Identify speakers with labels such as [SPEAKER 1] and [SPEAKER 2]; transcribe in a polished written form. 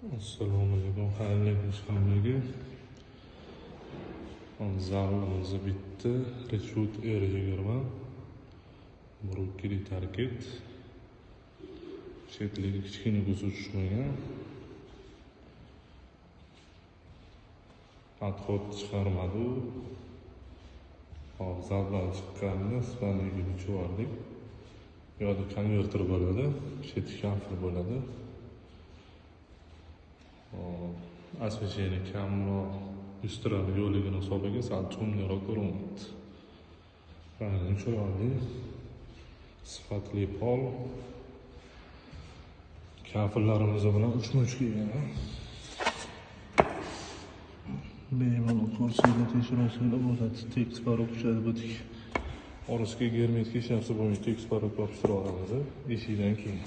[SPEAKER 1] Assalomu alaykum, xayrli kech hammaga. Zalimiz bitti. Rechut R20. Brukkeli tarket. Chetligi kichkina ko'zi tushmagan. Adhod chiqarmadi. Hop, zaldan chiqqanda sifatli bichvordik. Yo'da konverter bo'ladi, cheti kamfir bo'ladi. Освещение kamroq üstüralı yo'ligini hisobiga sal chumliroq ko'rinyapti. Rangli chiroyli, sifatli pol. Kafirlarimiz bilan uchma-uch kelgan. Bemalol ko'rsanglar, tekshirasanglar bo'ladi. Tekis parok tushadi butik. Orasiga germetik hech narsa bo'lmaydi, tekis parok yopishtirib olamiz eshikdan keyin.